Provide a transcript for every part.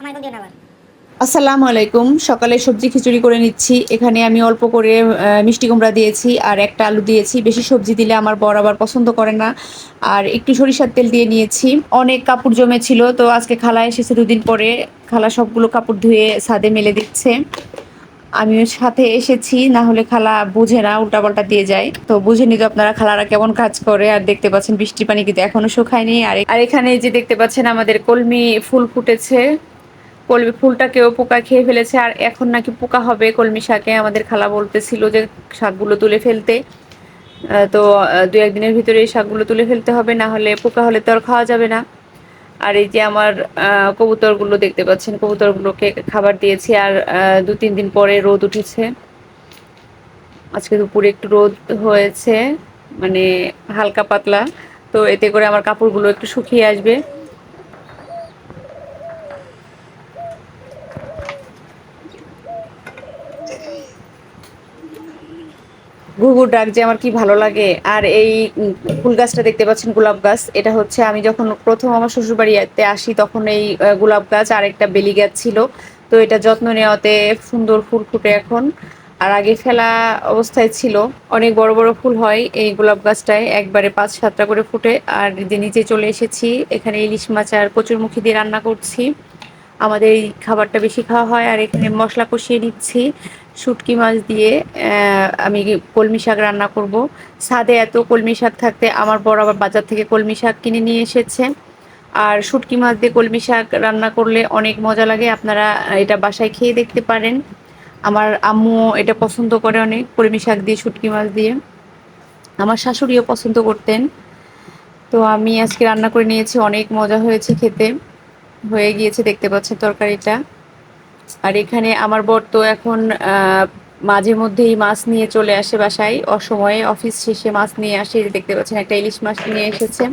আসসালামু আলাইকুম। সকালে সবজি খিচুড়ি করে নিচ্ছি। এখানে আমি অল্প করে মিষ্টি কুমড়া দিয়েছি আর একটা আলু দিয়েছি। বেশি সবজি দিলে আমার বর আবার পছন্দ করে না। আর একটু সরিষার তেল দিয়ে নিয়েছি। অনেক কাপড় জমেছিল। তো আজকে খালা এসেছে ২ দিন পরে। খালা সবগুলো কাপড় ধুয়ে ছাদে মেলে দিচ্ছে। আমিও সাথে এসেছি। না হলে খালা বুঝে না, উল্টাপাল্টা দিয়ে যায়। তো বুঝেনি তো আপনারা খালারা কেমন কাজ করে। আর দেখতে পাচ্ছেন বৃষ্টির পানি কিন্তু এখনো শুকায়নি। আর এখানে এই যে দেখতে পাচ্ছেন আমাদের কলমি ফুল ফুটেছে। কলমি ফুলটাকেও পোকা খেয়ে ফেলেছে আর এখন নাকি পোকা হবে কলমি শাকে। আমাদের খালা বলতেছিল যে শাকগুলো তুলে ফেলতে। তো ২-১ দিনের ভিতরে এই শাকগুলো তুলে ফেলতে হবে, না হলে পোকা হলে তো আর খাওয়া যাবে না। আর এই যে আমার কবুতরগুলো দেখতে পাচ্ছেন, কবুতরগুলোকে খাবার দিয়েছি। আর ২-৩ দিন পরে রোদ উঠেছে। আজকে দুপুরে একটু রোদ হয়েছে, মানে হালকা পাতলা। তো এতে করে আমার কাপড়গুলো একটু শুকিয়ে আসবে। ঘুঘুর ডাক যে আমার কি ভালো লাগে। আর এই ফুল গাছটা দেখতে পাচ্ছেন, গোলাপ গাছ। এটা হচ্ছে আমি যখন প্রথম আমার শ্বশুরবাড়িতে আসি তখন এই গোলাপ গাছ আর একটা বেলি গাছ ছিল। তো এটা যত্ন নেওয়াতে সুন্দর ফুল ফুটে এখন। আর আগে ফেলা অবস্থায় ছিল। অনেক বড় বড় ফুল হয় এই গোলাপ গাছটায়, একবারে ৫-৭টা করে ফুটে। আর যে নিচে চলে এসেছি, এখানে ইলিশ মাছ আর কচুরমুখী দিয়ে রান্না করছি। আমাদের এই খাবারটা বেশি খাওয়া হয়। আর এখানে মশলা কষিয়ে নিচ্ছি শুটকি মাছ দিয়ে। আমি কলমি শাক রান্না করব। ছাদে এত কলমি শাক থাকতে আমার বড় আবার বাজার থেকে কলমি শাক কিনে নিয়ে এসেছে। আর শুটকি মাছ দিয়ে কলমি শাক রান্না করলে অনেক মজা লাগে। আপনারা এটা বাসায় খেয়ে দেখতে পারেন। আমার আম্মু এটা পছন্দ করে অনেক, কলমি শাক দিয়ে শুটকি মাছ দিয়ে। আমার শাশুড়িও পছন্দ করতেন। তো আমি আজকে রান্না করে নিয়েছি, অনেক মজা হয়েছে খেতে। হয়ে গিয়েছে দেখতে পাচ্ছেন তরকারিটা। আর এখানে আমার বর তো এখন মাঝে মধ্যেই মাছ নিয়ে চলে আসে বাসায়, অসময়ে অফিস শেষে মাছ নিয়ে আসে। এই যে দেখতে পাচ্ছেন একটা ইলিশ মাছ নিয়ে এসেছে।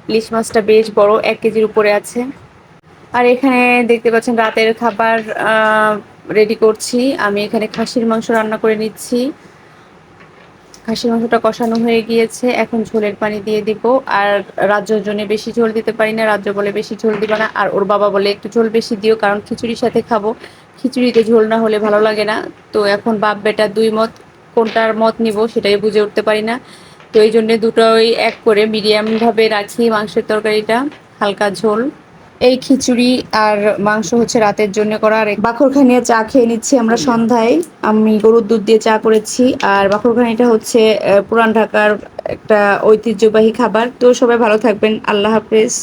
ইলিশ মাছটা বেশ বড়, ১ কেজির উপরে আছে। আর এখানে দেখতে পাচ্ছেন রাতের খাবার রেডি করছি। আমি এখানে খাসির মাংস রান্না করে নিচ্ছি। খাসির মাংসটা কষানো হয়ে গিয়েছে, এখন ঝোলের পানি দিয়ে দিব। আর রাজ্যর জন্য বেশি ঝোল দিতে পারি না, রাজ্য বলে বেশি ঝোল দিবা না। আর ওর বাবা বলে একটু ঝোল বেশি দিও, কারণ খিচুড়ির সাথে খাবো, খিচুড়িতে ঝোল না হলে ভালো লাগে না। তো এখন বাপ বেটা ২ মত, কোনটার মত নিব সেটাই বুঝে উঠতে পারি না। তো এই জন্যে দুটোই এক করে মিডিয়াম ভাবে রাখি মাংসের তরকারিটা, হালকা ঝোল। এই খিচুড়ি আর মাংস হচ্ছে রাতের জন্য করা। আর বাখরখানি চা খেয়ে নিচ্ছি আমরা সন্ধ্যায়। আমি গরুর দুধ দিয়ে চা করেছি। আর বাখরখানিটা হচ্ছে পুরান ঢাকার একটা ঐতিহ্যবাহী খাবার। তো সবাই ভালো থাকবেন। আল্লাহ হাফেজ।